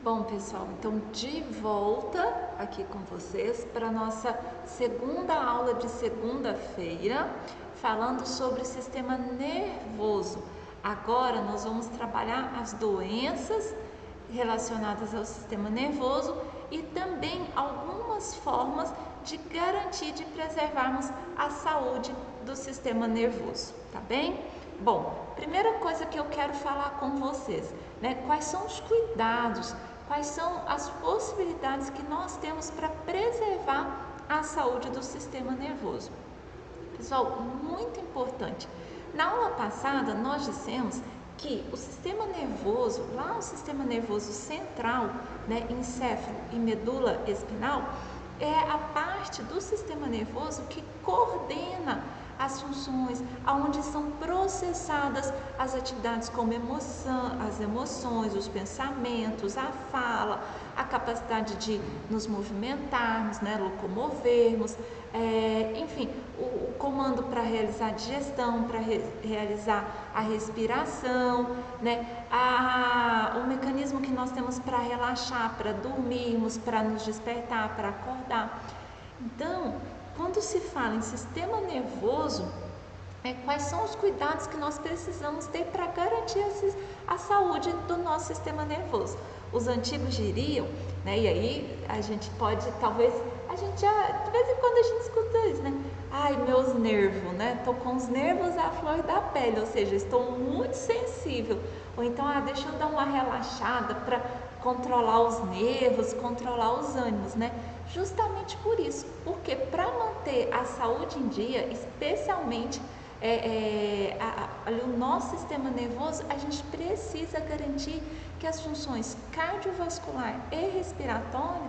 Bom, pessoal, então de volta aqui com vocês para a nossa segunda aula de segunda-feira, falando sobre o sistema nervoso. Agora nós vamos trabalhar as doenças relacionadas ao sistema nervoso e também algumas formas de garantir, de preservarmos a saúde do sistema nervoso, tá bem? Bom, primeira coisa que eu quero falar com vocês, quais são os cuidados, quais são as possibilidades que nós temos para preservar a saúde do sistema nervoso. Pessoal, muito importante. Na aula passada, nós dissemos que o sistema nervoso, lá o sistema nervoso central, encéfalo e medula espinal, é a parte do sistema nervoso que coordena as funções, aonde são processadas as atividades como as emoções, os pensamentos, a fala, a capacidade de nos movimentarmos, locomovermos, enfim, o comando para realizar a digestão, para realizar a respiração, o mecanismo que nós temos para relaxar, para dormirmos, para nos despertar, para acordar. Então, quando se fala em sistema nervoso, quais são os cuidados que nós precisamos ter para garantir a saúde do nosso sistema nervoso? Os antigos diriam, e aí a gente pode, talvez, de vez em quando a gente escuta isso, ai, meus nervos, estou com os nervos à flor da pele, ou seja, estou muito sensível, ou então, deixa eu dar uma relaxada para controlar os nervos, controlar os ânimos, Justamente por isso, porque para manter a saúde em dia, especialmente o nosso sistema nervoso, a gente precisa garantir que as funções cardiovascular e respiratória,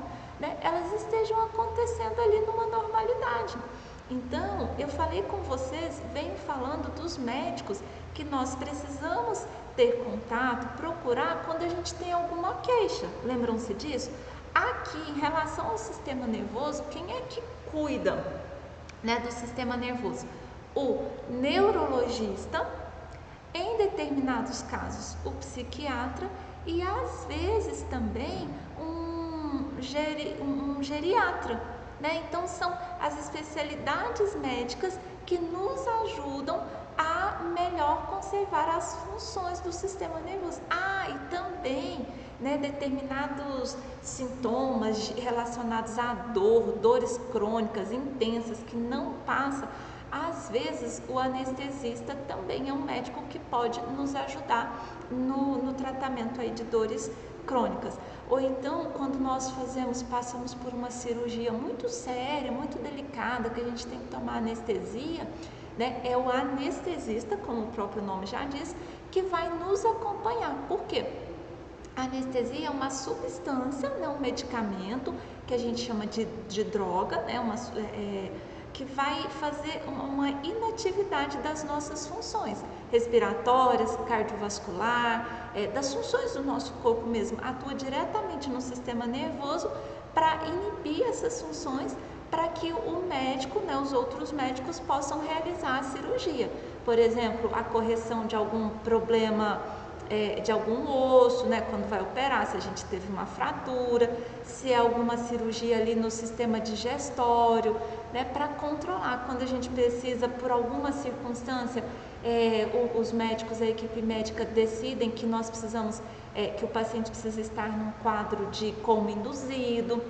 elas estejam acontecendo ali numa normalidade. Então, eu falei com vocês, venho falando dos médicos que nós precisamos ter contato, procurar quando a gente tem alguma queixa. Lembram-se disso? Aqui, em relação ao sistema nervoso, quem é que cuida, do sistema nervoso? O neurologista, em determinados casos, o psiquiatra e às vezes também um geriatra, Então, são as especialidades médicas que nos ajudam a melhor conservar as funções do sistema nervoso. E também, determinados sintomas relacionados à dores crônicas intensas que não passam. Às vezes, o anestesista também é um médico que pode nos ajudar no tratamento aí de dores crônicas. Ou então, quando nós passamos por uma cirurgia muito séria, muito delicada, que a gente tem que tomar anestesia, é o anestesista, como o próprio nome já diz, que vai nos acompanhar. Por quê? A anestesia é uma substância, um medicamento que a gente chama de droga, que vai fazer uma inatividade das nossas funções respiratórias, cardiovascular, das funções do nosso corpo mesmo, atua diretamente no sistema nervoso para inibir essas funções, para que o médico, os outros médicos possam realizar a cirurgia. Por exemplo, a correção de algum problema de algum osso, quando vai operar, se a gente teve uma fratura, se é alguma cirurgia ali no sistema digestório, para controlar. Quando a gente precisa, por alguma circunstância, os médicos, a equipe médica decidem que nós precisamos, que o paciente precisa estar num quadro de coma induzido,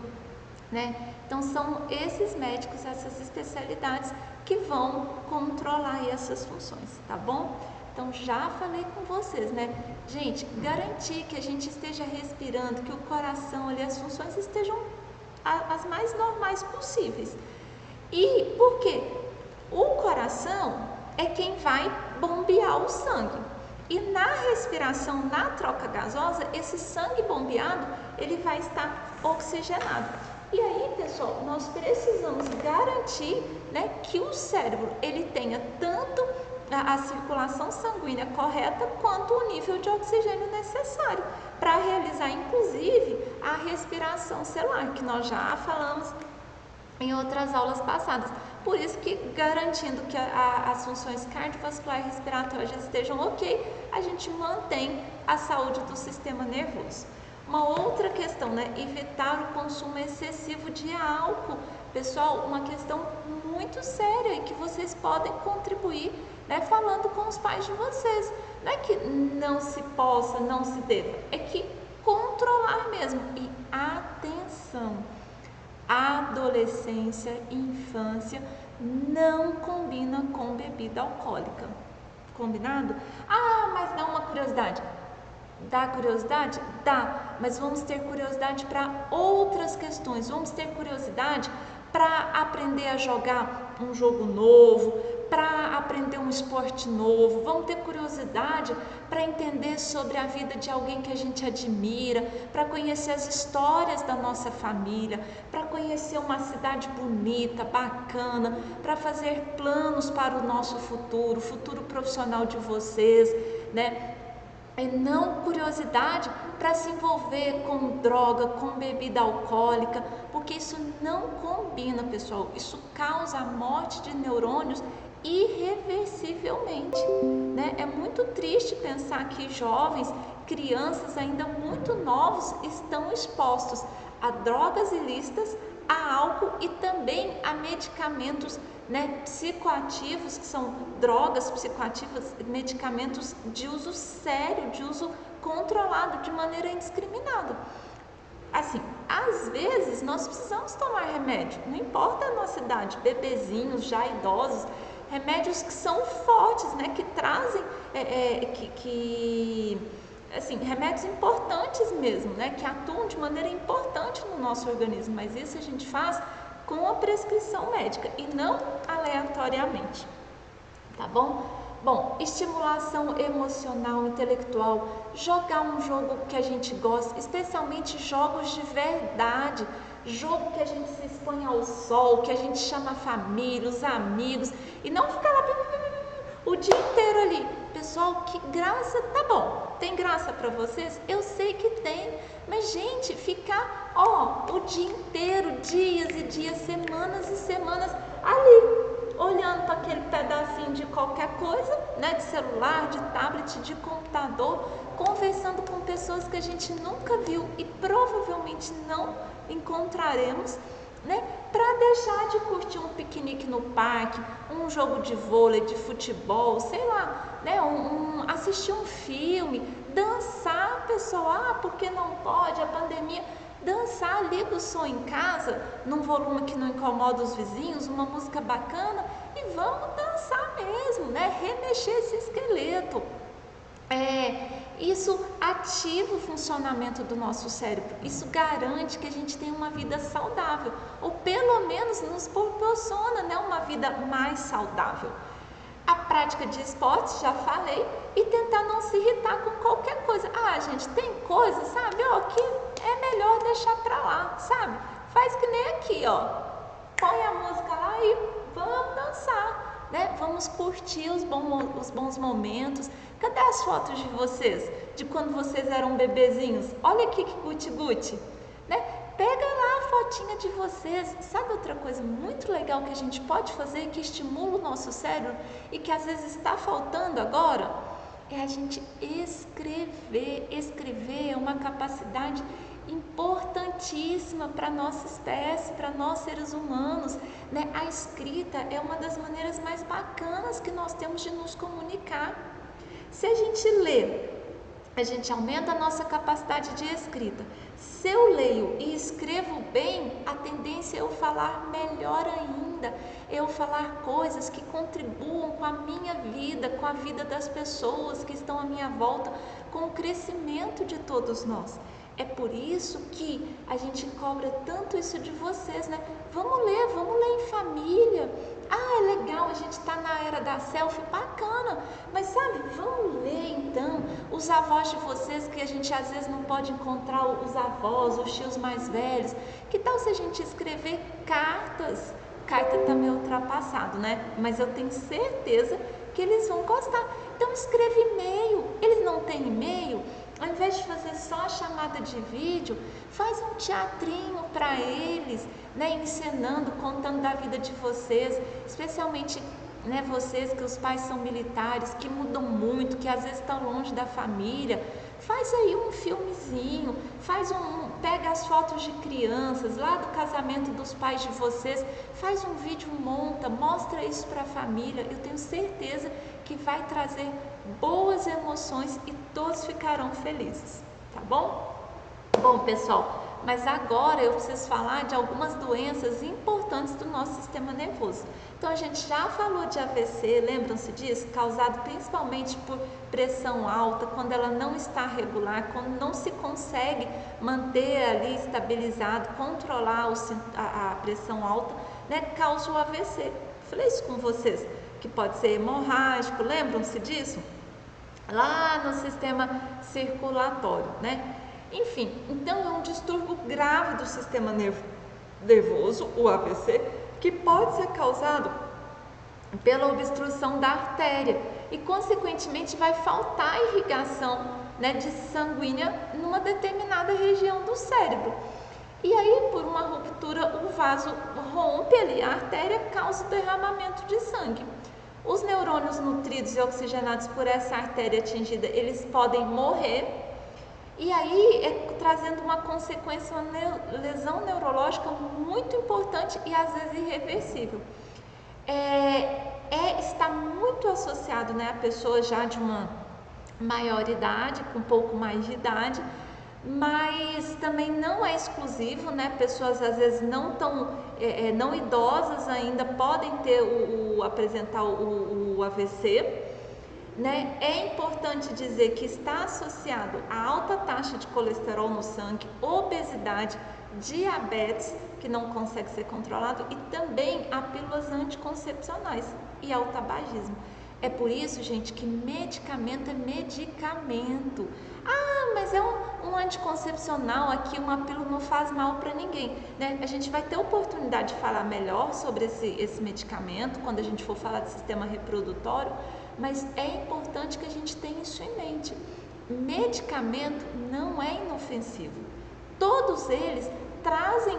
Então, são esses médicos, essas especialidades que vão controlar aí essas funções, tá bom? Então, já falei com vocês, Gente, garantir que a gente esteja respirando, que o coração ali, as funções estejam as mais normais possíveis. E por quê? O coração é quem vai bombear o sangue. E na respiração, na troca gasosa, esse sangue bombeado, ele vai estar oxigenado. E aí, pessoal, nós precisamos garantir, que o cérebro, ele tenha tanto a circulação sanguínea correta quanto o nível de oxigênio necessário para realizar, inclusive, a respiração celular, que nós já falamos em outras aulas passadas. Por isso que, garantindo que as funções cardiovascular e respiratórias estejam ok, a gente mantém a saúde do sistema nervoso. Uma outra questão, né? Evitar o consumo excessivo de álcool. Pessoal, uma questão muito séria e que vocês podem contribuir, né? Falando com os pais de vocês. Não é que não se possa, não se deva, é que controlar mesmo. E atenção, adolescência e infância não combina com bebida alcoólica. Combinado? Ah, mas dá uma curiosidade. Dá curiosidade? Dá, mas vamos ter curiosidade para outras questões. Vamos ter curiosidade para aprender a jogar um jogo novo, para aprender um esporte novo. Vamos ter curiosidade para entender sobre a vida de alguém que a gente admira, para conhecer as histórias da nossa família, para conhecer uma cidade bonita, bacana, para fazer planos para o nosso futuro profissional de vocês, né? E não curiosidade para se envolver com droga, com bebida alcoólica, porque isso não combina, pessoal. Isso causa a morte de neurônios irreversivelmente, né? É muito triste pensar que jovens, crianças ainda muito novos estão expostos a drogas ilícitas, a álcool e também a medicamentos, né, psicoativos, que são drogas psicoativas, medicamentos de uso sério, de uso controlado, de maneira indiscriminada. Assim, às vezes nós precisamos tomar remédio, não importa a nossa idade, bebezinhos, já idosos, remédios que são fortes, né, que trazem, assim, remédios importantes mesmo, né, que atuam de maneira importante no nosso organismo, mas isso a gente faz com a prescrição médica e não aleatoriamente, tá bom? Bom, estimulação emocional, intelectual, jogar um jogo que a gente gosta, especialmente jogos de verdade, jogo que a gente se expõe ao sol, que a gente chama a família, os amigos, e não ficar lá o dia inteiro ali. Pessoal, que graça, tá bom, tem graça para vocês? Eu sei que tem, mas gente, ficar, o dia inteiro, dias e dias, semanas e semanas ali, olhando para aquele pedacinho de qualquer coisa, né, de celular, de tablet, de computador, conversando com pessoas que a gente nunca viu e provavelmente não encontraremos, né, para deixar de curtir um piquenique no parque, um jogo de vôlei, de futebol, sei lá, né, assistir um filme, dançar, pessoal, porque não pode, a pandemia, dançar, liga o som em casa, num volume que não incomoda os vizinhos, uma música bacana, e vamos dançar mesmo, né, remexer esse esqueleto. Isso ativa o funcionamento do nosso cérebro, isso garante que a gente tenha uma vida saudável, ou pelo menos nos proporciona, né, uma vida mais saudável. A prática de esportes, já falei, e tentar não se irritar com qualquer coisa. Gente, tem coisa, sabe, que é melhor deixar pra lá, sabe? Faz que nem aqui, põe a música lá e vamos dançar, né? Vamos curtir os bons momentos. Cadê as fotos de vocês? De quando vocês eram bebezinhos? Olha aqui que guti-guti, né? Pega lá a fotinha de vocês. Sabe outra coisa muito legal que a gente pode fazer, que estimula o nosso cérebro e que às vezes está faltando agora? É a gente escrever. Escrever é uma capacidade importantíssima para a nossa espécie, para nós seres humanos, né? A escrita é uma das maneiras mais bacanas que nós temos de nos comunicar. Se a gente lê, a gente aumenta a nossa capacidade de escrita. Se eu leio e escrevo bem, a tendência é eu falar melhor ainda, eu falar coisas que contribuam com a minha vida, com a vida das pessoas que estão à minha volta, com o crescimento de todos nós. É por isso que a gente cobra tanto isso de vocês, né? Vamos ler em família. É legal, a gente está na era da selfie, bacana, mas sabe, vamos ler então os avós de vocês, que a gente às vezes não pode encontrar os avós, os tios mais velhos. Que tal se a gente escrever cartas? Carta está meio ultrapassado, né? Mas eu tenho certeza que eles vão gostar. Então escreve e-mail. Eles não têm e-mail? Ao invés de fazer só a chamada de vídeo, faz um teatrinho para eles, né, encenando, contando da vida de vocês, especialmente, né, vocês que os pais são militares, que mudam muito, que às vezes estão longe da família. Faz aí um filmezinho, pega as fotos de crianças lá do casamento dos pais de vocês, faz um vídeo, mostra isso para a família. Eu tenho certeza que vai trazer boas emoções e todos ficarão felizes, tá bom? Bom, pessoal, mas agora eu preciso falar de algumas doenças importantes do nosso sistema nervoso. Então, a gente já falou de AVC, lembram-se disso? Causado principalmente por pressão alta, quando ela não está regular, quando não se consegue manter ali estabilizado, controlar a pressão alta, né? Causa o AVC. Falei isso com vocês, que pode ser hemorrágico, lembram-se disso? Lá no sistema circulatório, né? Enfim, então é um distúrbio grave do sistema nervoso, o AVC, que pode ser causado pela obstrução da artéria e, consequentemente, vai faltar irrigação, né, de sanguínea numa determinada região do cérebro. E aí, por uma ruptura, o vaso rompe ali, a artéria causa o derramamento de sangue. Os neurônios nutridos e oxigenados por essa artéria atingida, eles podem morrer. E aí, trazendo uma consequência, uma lesão neurológica muito importante e às vezes irreversível. Está muito associado, né, a pessoa já de uma maior idade, com um pouco mais de idade, mas também não é exclusivo, né? Pessoas às vezes não idosas ainda podem apresentar o AVC. Né? É importante dizer que está associado a alta taxa de colesterol no sangue, obesidade, diabetes, que não consegue ser controlado, e também a pílulas anticoncepcionais e ao tabagismo. É por isso, gente, que medicamento é medicamento. Ah, mas é um anticoncepcional aqui, uma pílula não faz mal para ninguém, né? A gente vai ter oportunidade de falar melhor sobre esse medicamento quando a gente for falar do sistema reprodutório, mas é importante que a gente tenha isso em mente. Medicamento não é inofensivo. Todos eles trazem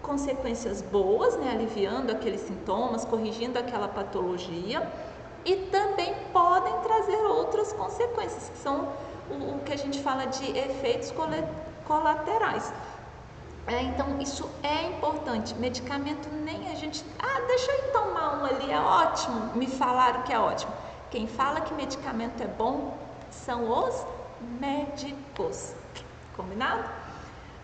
consequências boas, né? Aliviando aqueles sintomas, corrigindo aquela patologia, e também podem trazer outras consequências, que são o que a gente fala de efeitos colaterais. Então, isso é importante. Medicamento nem a gente... deixa eu tomar um ali, é ótimo. Me falaram que é ótimo. Quem fala que medicamento é bom são os médicos. Combinado?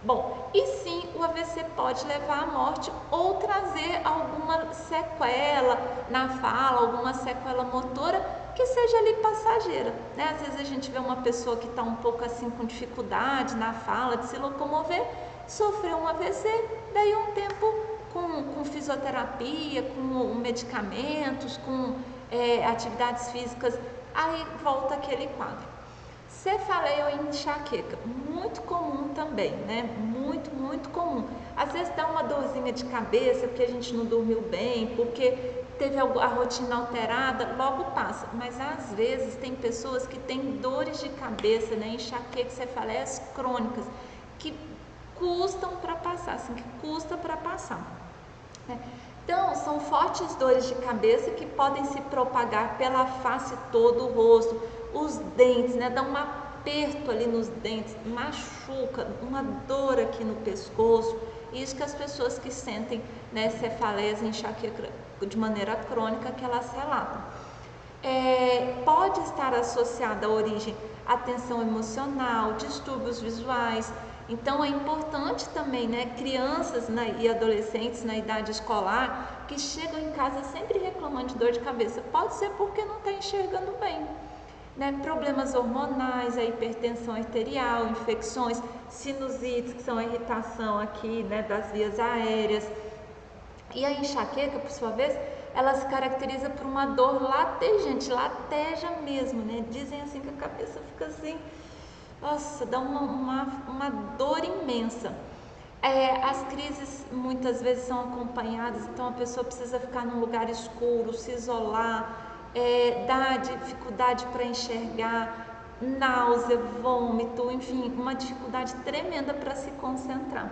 Bom, e sim, o AVC pode levar à morte ou trazer alguma sequela na fala, alguma sequela motora que seja ali passageira, né? Às vezes a gente vê uma pessoa que está um pouco assim com dificuldade na fala, de se locomover, sofreu um AVC, daí um tempo com fisioterapia, com medicamentos, com atividades físicas, aí volta aquele quadro. Cefaleia ou enxaqueca, muito comum também, né? Muito, muito comum. Às vezes dá uma dorzinha de cabeça porque a gente não dormiu bem, porque teve a rotina alterada, logo passa. Mas às vezes tem pessoas que têm dores de cabeça, né? Enxaqueca, cefaleias crônicas, que custam para passar, assim, que custa para passar, né? Então, são fortes dores de cabeça que podem se propagar pela face toda, o rosto, os dentes, né? Dá um aperto ali nos dentes, machuca, uma dor aqui no pescoço. Isso que as pessoas que sentem, né, cefaleias, enxaqueca de maneira crônica, que elas relatam. Pode estar associada à origem à tensão emocional, distúrbios visuais. Então é importante também, né, crianças, né, e adolescentes na idade escolar que chegam em casa sempre reclamando de dor de cabeça. Pode ser porque não está enxergando bem, né? Problemas hormonais, a hipertensão arterial, infecções, sinusites, que são a irritação aqui, né, das vias aéreas. E a enxaqueca, por sua vez, ela se caracteriza por uma dor latejante, lateja mesmo, né? Dizem assim que a cabeça fica assim, nossa, dá uma dor imensa. As crises muitas vezes são acompanhadas, então a pessoa precisa ficar num lugar escuro, se isolar, dá dificuldade para enxergar, náusea, vômito, enfim, uma dificuldade tremenda para se concentrar.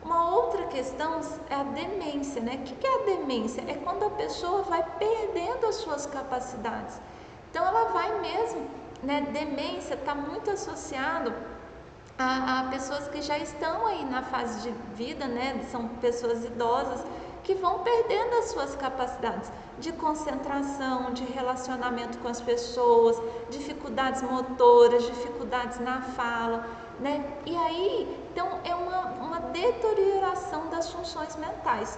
Uma outra questão é a demência, né? O que é a demência? É quando a pessoa vai perdendo as suas capacidades. Então ela vai mesmo né, demência está muito associado a pessoas que já estão aí na fase de vida, né, são pessoas idosas que vão perdendo as suas capacidades de concentração, de relacionamento com as pessoas, dificuldades motoras, dificuldades na fala, né? E aí, então, é uma deterioração das funções mentais.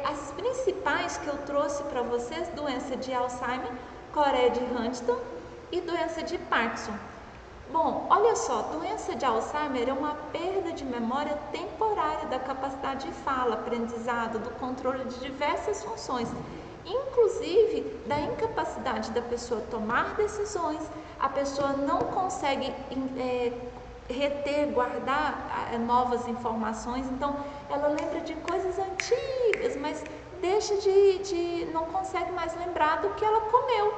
As principais que eu trouxe para vocês, doença de Alzheimer, Coreia de Huntington e doença de Parkinson. Bom, olha só, doença de Alzheimer é uma perda de memória temporária da capacidade de fala, aprendizado, do controle de diversas funções, inclusive da incapacidade da pessoa tomar decisões, a pessoa não consegue reter, guardar novas informações, então ela lembra de coisas antigas, mas deixa não consegue mais lembrar do que ela comeu,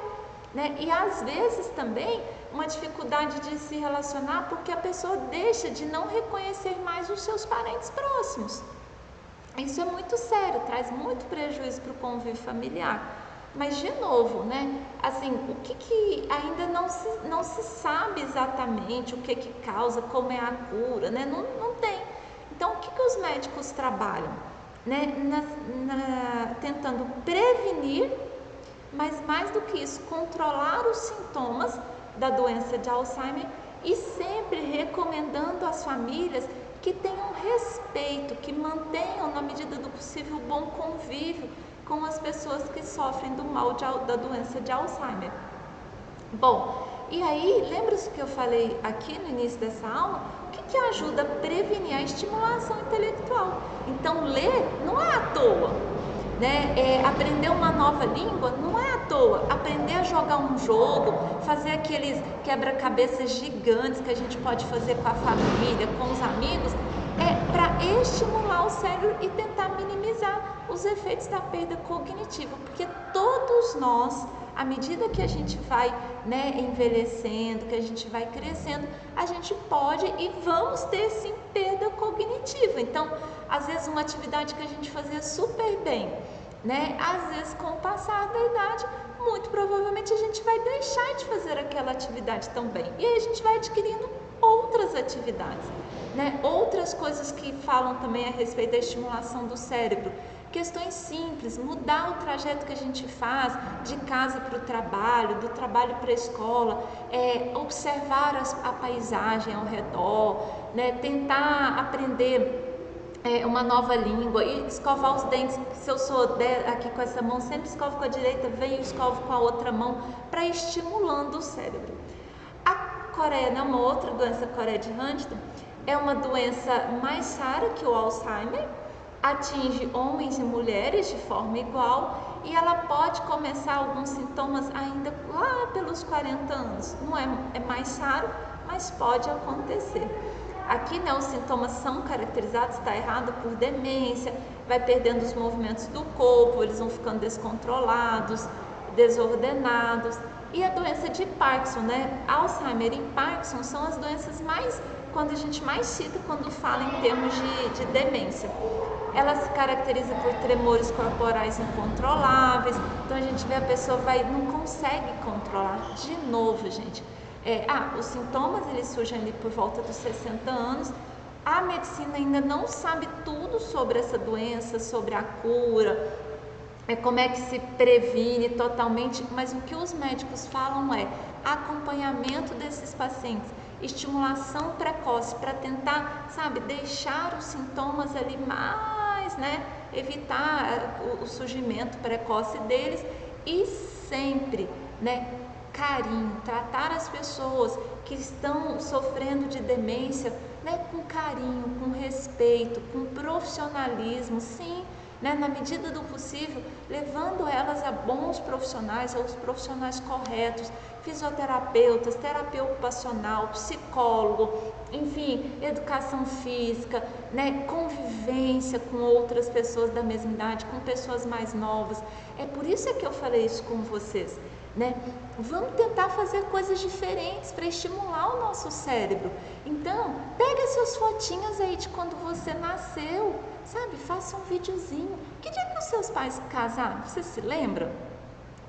né? E às vezes também uma dificuldade de se relacionar porque a pessoa deixa de não reconhecer mais os seus parentes próximos. Isso é muito sério, traz muito prejuízo para o convívio familiar. Mas de novo, né? Assim, o que ainda não se sabe exatamente o que causa, como é a cura, né? Não tem. Então, o que os médicos trabalham, né? Tentando prevenir, mas mais do que isso, controlar os sintomas da doença de Alzheimer e sempre recomendando às famílias que tenham respeito, que mantenham, na medida do possível, o bom convívio com as pessoas que sofrem do mal da doença de Alzheimer. Bom, e aí, lembra-se que eu falei aqui no início dessa aula? O que ajuda a prevenir a estimulação intelectual? Então, ler não é à toa. Né? Aprender uma nova língua não é à toa. Aprender a jogar um jogo, fazer aqueles quebra-cabeças gigantes que a gente pode fazer com a família, com os amigos, é para estimular o cérebro e tentar minimizar os efeitos da perda cognitiva, porque todos nós, à medida que a gente vai, né, envelhecendo, que a gente vai crescendo, a gente pode e vamos ter sim perda cognitiva. Então, às vezes uma atividade que a gente fazia super bem, né, às vezes com o passar da idade, muito provavelmente a gente vai deixar de fazer aquela atividade tão bem. E aí a gente vai adquirindo outras atividades, né? Outras coisas que falam também a respeito da estimulação do cérebro. Questões simples, mudar o trajeto que a gente faz de casa para o trabalho, do trabalho para a escola, observar a paisagem ao redor, né? Tentar aprender uma nova língua e escovar os dentes. Se eu sou aqui com essa mão, sempre escovo com a direita, venho e escovo com a outra mão, para ir estimulando o cérebro. A Coreia, né, uma outra doença, Coreia de Huntington, é uma doença mais rara que o Alzheimer, atinge homens e mulheres de forma igual e ela pode começar alguns sintomas ainda lá pelos 40 anos. Não é mais raro, mas pode acontecer. Aqui, né, os sintomas são caracterizados, está errado, por demência, vai perdendo os movimentos do corpo, eles vão ficando descontrolados, desordenados. E a doença de Parkinson, né? Alzheimer e Parkinson são as doenças quando a gente mais cita quando fala em termos de demência. Ela se caracteriza por tremores corporais incontroláveis, então a gente vê a pessoa não consegue controlar. De novo, gente, os sintomas eles surgem ali por volta dos 60 anos. A medicina ainda não sabe tudo sobre essa doença, sobre a cura, como é que se previne totalmente, mas o que os médicos falam é acompanhamento desses pacientes, estimulação precoce para tentar, deixar os sintomas ali mais, né, evitar o surgimento precoce deles e sempre, né, carinho, tratar as pessoas que estão sofrendo de demência, né, com carinho, com respeito, com profissionalismo, sim, né, na medida do possível, levando elas a bons profissionais, aos profissionais corretos, fisioterapeutas, terapia ocupacional, psicólogo, enfim, educação física, né, convivência com outras pessoas da mesma idade, com pessoas mais novas. É por isso que eu falei isso com vocês, né? Vamos tentar fazer coisas diferentes para estimular o nosso cérebro. Então, pega suas fotinhas aí de quando você nasceu, faça um videozinho. Que dia que os seus pais casaram? Você se lembra?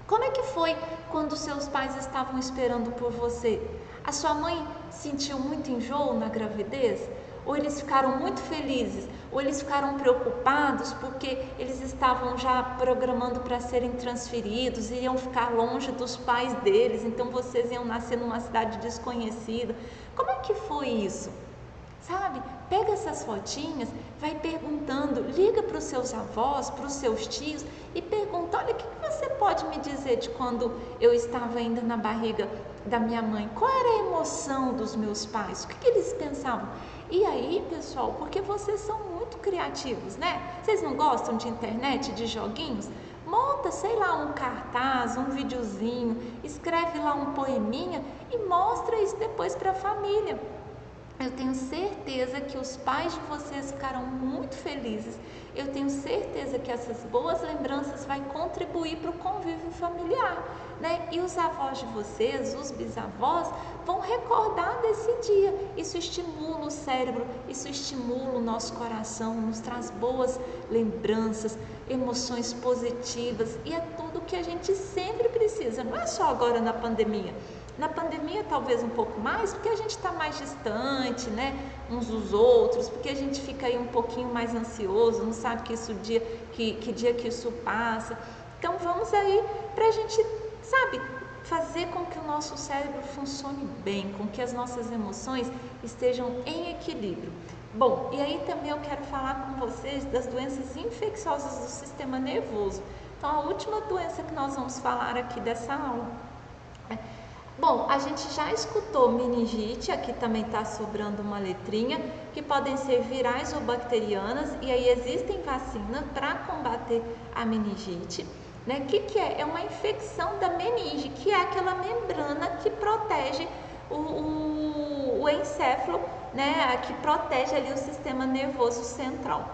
Como é que foi quando seus pais estavam esperando por você? A sua mãe sentiu muito enjoo na gravidez? Ou eles ficaram muito felizes? Ou eles ficaram preocupados porque eles estavam já programando para serem transferidos, iriam ficar longe dos pais deles, então vocês iam nascer numa cidade desconhecida? Como é que foi isso? Sabe? Pega essas fotinhas, vai perguntando, liga para os seus avós, para os seus tios e pergunta: olha, o que você pode me dizer de quando eu estava ainda na barriga da minha mãe? Qual era a emoção dos meus pais? O que eles pensavam? E aí, pessoal, porque vocês são muito criativos, né? Vocês não gostam de internet, de joguinhos? Monta, sei lá, um cartaz, um videozinho, escreve lá um poeminha e mostra isso depois para a família. Eu tenho certeza que os pais de vocês ficaram muito felizes. Eu tenho certeza que essas boas lembranças vai contribuir para o convívio familiar, né? E os avós de vocês, os bisavós, vão recordar desse dia. Isso estimula o cérebro, isso estimula o nosso coração, nos traz boas lembranças, emoções positivas, e é tudo que a gente sempre precisa, não é só agora na pandemia. Na pandemia talvez um pouco mais, porque a gente está mais distante, né, uns dos outros, porque a gente fica aí um pouquinho mais ansioso, não sabe que dia que isso passa. Então vamos aí para a gente, sabe, fazer com que o nosso cérebro funcione bem, com que as nossas emoções estejam em equilíbrio. Bom, e aí também eu quero falar com vocês das doenças infecciosas do sistema nervoso. Então a última doença que nós vamos falar aqui dessa aula. Bom, a gente já escutou meningite, aqui também está sobrando uma letrinha, que podem ser virais ou bacterianas, e aí existem vacinas para combater a meningite, né? O que é? É uma infecção da meninge, que é aquela membrana que protege o encéfalo, né? Que protege ali o sistema nervoso central.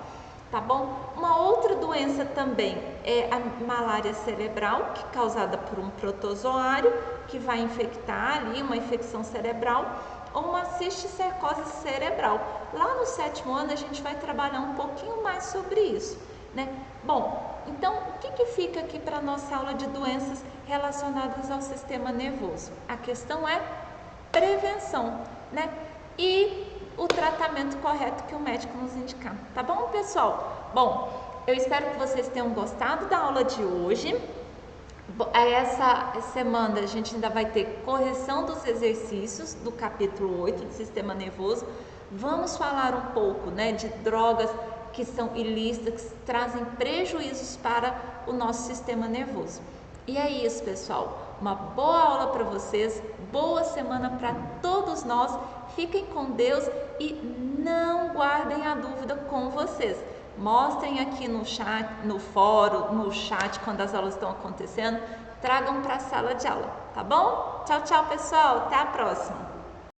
Tá bom? Uma outra doença também é a malária cerebral, que é causada por um protozoário, que vai infectar ali, uma infecção cerebral, ou uma cisticercose cerebral. Lá no 7º ano a gente vai trabalhar um pouquinho mais sobre isso, né? Bom, então o que fica aqui para a nossa aula de doenças relacionadas ao sistema nervoso? A questão é prevenção, né? E o tratamento correto que o médico nos indicar, tá bom, pessoal? Bom, eu espero que vocês tenham gostado da aula de hoje. Essa semana a gente ainda vai ter correção dos exercícios do capítulo 8 do sistema nervoso. Vamos falar um pouco, né, de drogas que são ilícitas, que trazem prejuízos para o nosso sistema nervoso. E é isso, pessoal. Uma boa aula para vocês, boa semana para todos nós. Fiquem com Deus e não guardem a dúvida com vocês. Mostrem aqui no chat, no fórum, no chat, quando as aulas estão acontecendo. Tragam para a sala de aula, tá bom? Tchau, tchau, pessoal. Até a próxima.